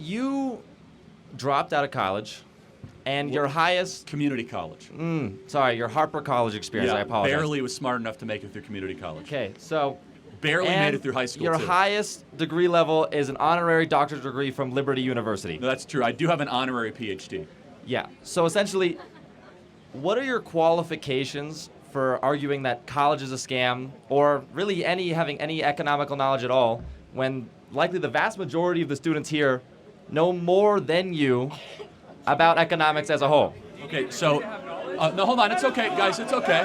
you dropped out of college, and your highest... Community college. Sorry, your Harper College experience, I apologize. Barely was smart enough to make it through community college. Okay, so... Barely made it through high school, your too. highest degree level is an honorary doctorate degree from Liberty University. No, that's true. I do have an honorary PhD. Yeah, so essentially, what are your qualifications for arguing that college is a scam, or really having any economical knowledge at all, when likely the vast majority of the students here know more than you about economics as a whole? Okay, so, no, hold on. It's okay, guys. It's okay.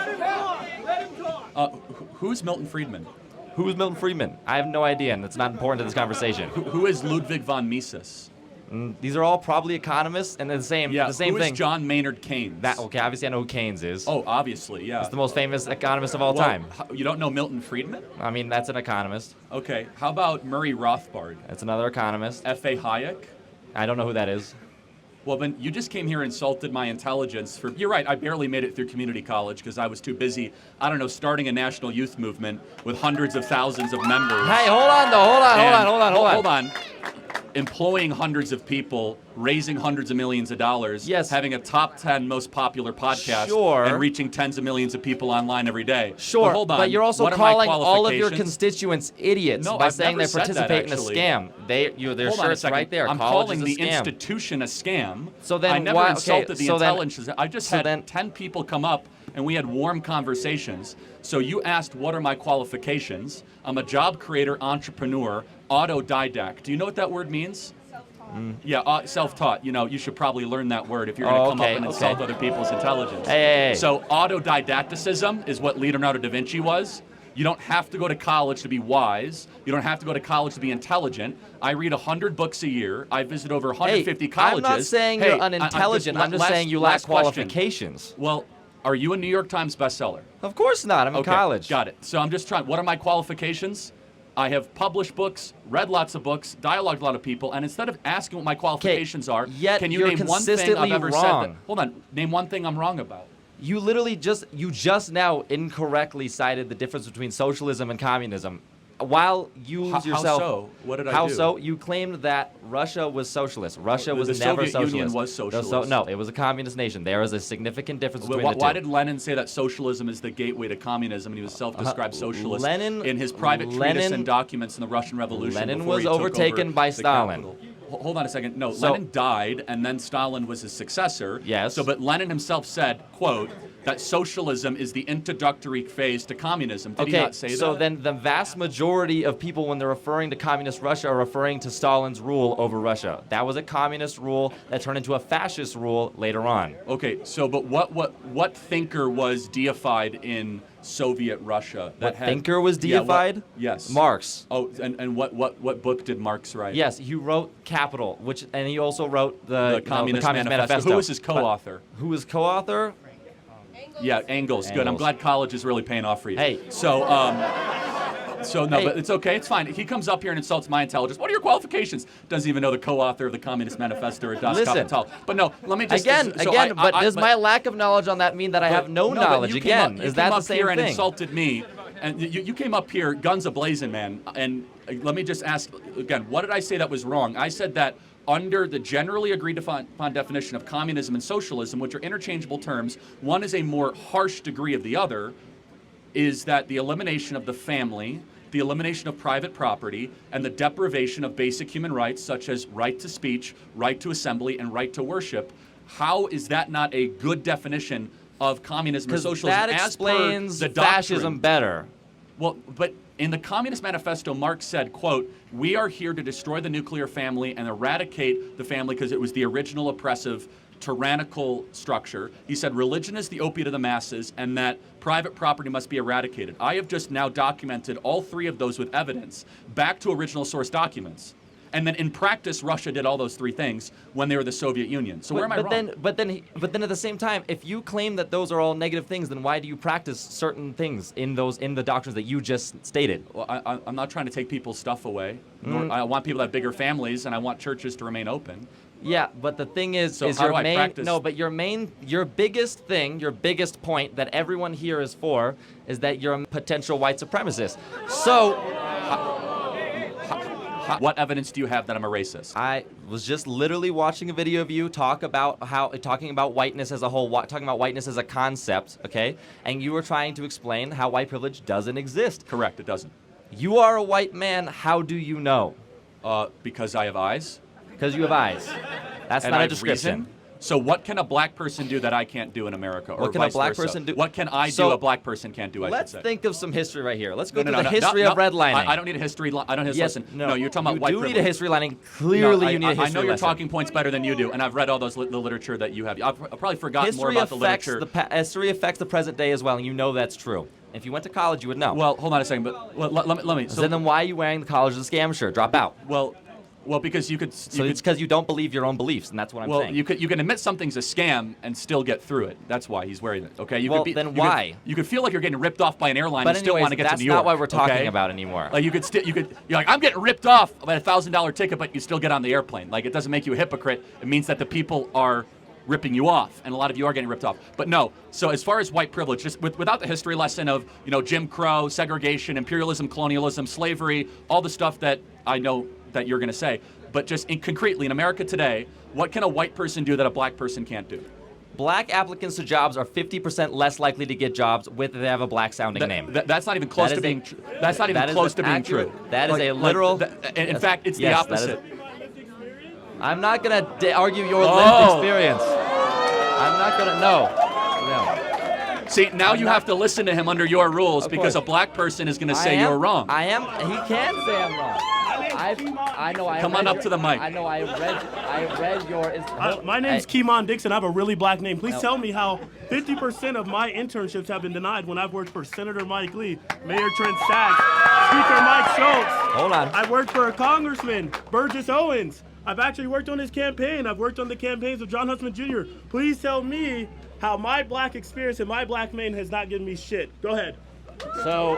Who's Milton Friedman? Who's Milton Friedman? I have no idea, and it's not important to this conversation. Who is Ludwig von Mises? These are all probably economists, and they're the same Who thing. is John Maynard Keynes? Okay, obviously I know who Keynes is. Oh, obviously, yeah. He's the most famous economist of all time. You don't know Milton Friedman? I mean, that's an economist. Okay, how about Murray Rothbard? That's another economist. F.A. Hayek? I don't know who that is. Well, then you just came here and insulted my intelligence. You're right, I barely made it through community college because I was too busy, starting a national youth movement with hundreds of thousands of members. Hey, hold on. Employing hundreds of people, raising hundreds of millions of dollars, having a top 10 most popular podcast, and reaching tens of millions of people online every day. Sure, but hold on. But you're also what calling all of your constituents idiots by I've saying they never said participate in that, a scam. Their shirt's right there. I'm College calling is a the scam. institution a scam. So then I never why, insulted the intelligence. I just had then, 10 people come up and we had warm conversations. So you asked, what are my qualifications? I'm a job creator, entrepreneur, autodidact. Do you know what that word means? Yeah, self-taught. You should probably learn that word if you're going to come up and insult other people's intelligence. Hey. So autodidacticism is what Leonardo da Vinci was. You don't have to go to college to be wise. You don't have to go to college to be intelligent. I read 100 books a year. I visit over 150 colleges. I'm not saying you're unintelligent. I'm just saying you lack qualifications. Well, are you a New York Times bestseller? Of course not. I'm in college. Got it. So I'm just trying. What are my qualifications? I have published books, read lots of books, dialogued with a lot of people, and instead of asking what my qualifications are, can you name one thing I've ever said that? Hold on. Name one thing I'm wrong about. You literally just now incorrectly cited the difference between socialism and communism. While you yourself... How so? What did I do? How so? You claimed that Russia was socialist. Russia was never socialist. The Soviet Union was socialist. No, it was a communist nation. There is a significant difference between the two. Why did Lenin say that socialism is the gateway to communism, and he was self-described socialist in his private treatise and documents in the Russian Revolution? Lenin was overtaken by Stalin. Hold on a second. No, Lenin died, and then Stalin was his successor. Yes. But Lenin himself said, quote, that socialism is the introductory phase to communism. Did he not say that? So then the vast majority of people, when they're referring to communist Russia, are referring to Stalin's rule over Russia. That was a communist rule that turned into a fascist rule later on. Okay, so but what thinker was deified in Soviet Russia? What thinker was deified? Yes. Marx. Oh, and what book did Marx write? Yes, he wrote Capital, and he also wrote the Communist Manifesto. Who was his co-author? Who was co-author? Yeah, Engels. Good. I'm glad college is really paying off for you. Hey. But it's okay. It's fine. He comes up here and insults my intelligence. What are your qualifications? Doesn't even know the co-author of the Communist Manifesto or Das Kapital. But no, let me just... Does my lack of knowledge on that mean that I have no knowledge? Again, is that the same thing? You came up here and insulted me. And you came up here guns a-blazing, man. And let me just ask, again, what did I say that was wrong? I said that under the generally agreed upon definition of communism and socialism, which are interchangeable terms, one is a more harsh degree of the other, is that the elimination of the family, the elimination of private property, and the deprivation of basic human rights such as right to speech, right to assembly, and right to worship. How is that not a good definition of communism or socialism? That explains fascism better. Well, but in the Communist Manifesto, Marx said, quote, we are here to destroy the nuclear family and eradicate the family because it was the original oppressive, tyrannical structure. He said religion is the opiate of the masses and that private property must be eradicated. I have just now documented all three of those with evidence back to original source documents. And then in practice, Russia did all those three things when they were the Soviet Union. So where am I wrong? But then at the same time, if you claim that those are all negative things, then why do you practice certain things in the doctrines that you just stated? Well, I'm not trying to take people's stuff away. I want people to have bigger families, and I want churches to remain open. Yeah, but the thing is your biggest thing, your biggest point that everyone here is for is that you're a potential white supremacist. So What evidence do you have that I'm a racist? I was just literally watching a video of you talking about whiteness as a whole, talking about whiteness as a concept, okay? And you were trying to explain how white privilege doesn't exist. Correct, it doesn't. You are a white man. How do you know? Because I have eyes. Because you have eyes. That's And not I a have description. reason. So what can a black person do that I can't do in America? Or What can a vice black versa? person do? What can I So, do a black person can't do, I should Let's say? think of some history right here. Let's go through No, the history of redlining. I don't need a history. I don't need a Yes, lesson. no, You're talking about you white do privilege. need a history lining. Clearly, No, you need a history I know your lesson. talking points better than you do, and I've read all those the literature that you have. I've probably forgotten more History about the literature. history affects the present day as well, and you know that's true. If you went to college, you would know. Well, hold on a second, but let me. So then why are you wearing the college of the scam shirt? Drop out. Well, because you could. So it's because you don't believe your own beliefs, and that's what I'm saying. You can admit something's a scam and still get through it. That's why he's wearing it. Okay. Why? You could feel like you're getting ripped off by an airline But and still want to anyways, get to that's New York. not what we're talking okay? about anymore. Like you're like, I'm getting ripped off by a $1,000 ticket, but you still get on the airplane. Like, it doesn't make you a hypocrite. It means that the people are ripping you off, and a lot of you are getting ripped off. But no. So as far as white privilege, just without the history lesson of Jim Crow, segregation, imperialism, colonialism, slavery, all the stuff that I know that you're going to say, but just concretely in America today, what can a white person do that a black person can't do? Black applicants to jobs are 50% less likely to get jobs if they have a black-sounding name. That's not even close to being. That's not even close to being true. That is a literal. In fact, it's the opposite. I'm not gonna argue your lived experience. I'm not gonna. No. See, now you have to listen to him under your rules because a black person is going to say you're wrong. I am. He can say I'm wrong. I know. Come on up to the mic. I know. I read your. My name's Keemon Dixon. I have a really black name. Please tell me how 50% of my internships have been denied when I've worked for Senator Mike Lee, Mayor Trent Sachs, Speaker Mike Schultz. Hold on. I've worked for a Congressman, Burgess Owens. I've actually worked on his campaign. I've worked on the campaigns of John Huntsman Jr. Please tell me how my black experience and my black name has not given me shit. Go ahead. So.